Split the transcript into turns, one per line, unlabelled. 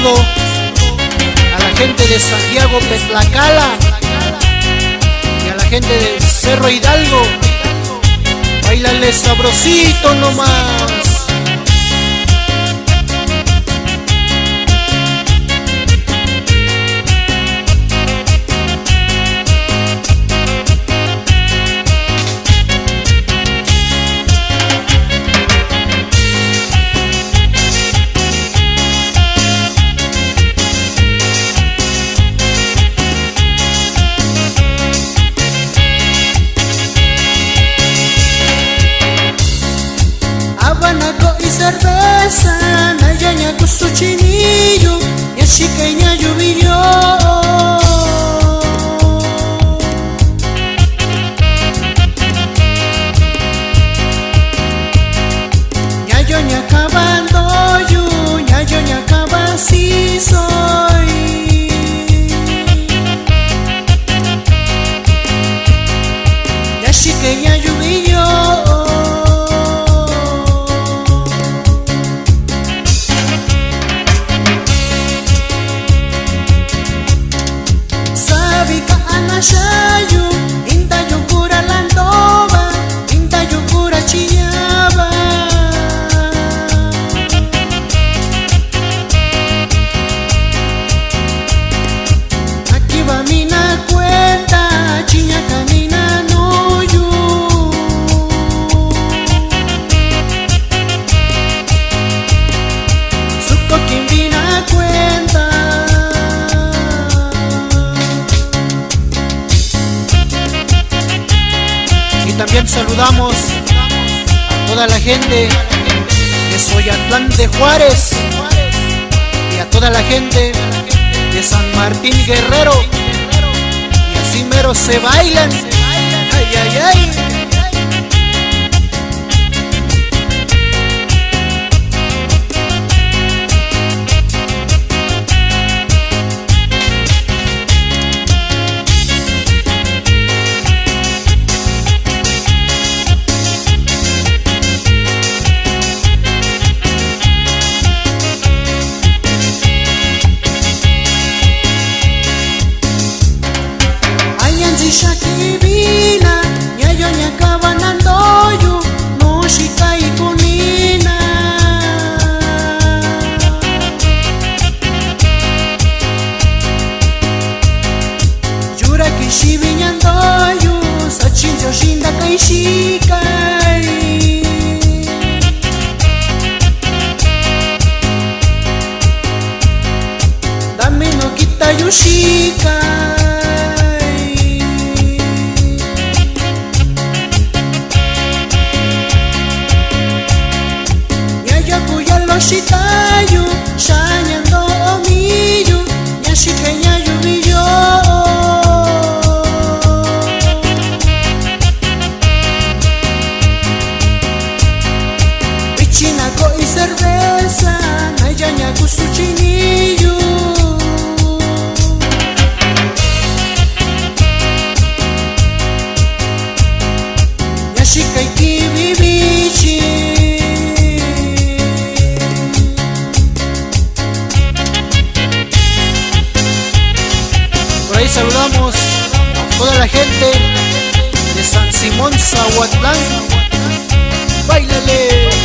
saludo a la gente de Santiago Petlacala y a la gente de Cerro Hidalgo. Báilale sabrosito nomás.
Cerveza, nayaña con su chinillo, y así que ya llovió. Ya yo ña acabando yo, ya yo ña acaba si soy. Y así que ya llovió. Shayu, inda yukura landova, inda yukura chiyaba. Aquí va mina cuenta, chiña camina no yu. Suco quien vina cuenta. También saludamos a toda la gente de Soyatlán de Juárez y a toda la gente de San Martín Guerrero. Y así mero se bailan. Ay, ay, ay. Shakibina, nyayo nyakaba nandoyu, no shikai kunina. Yura kishibi nyandoyu, sachinjo shinda kai shikai. Dame no kita yushikai. Shitayu, shanyando omiyu, nyashikenya yubiyo. Pichinako y cerveza, nayaña kusu chiniyu. Nyashika ikibibichi. Por ahí saludamos a toda la gente de San Simón, Zahuatlán. ¡Báilale!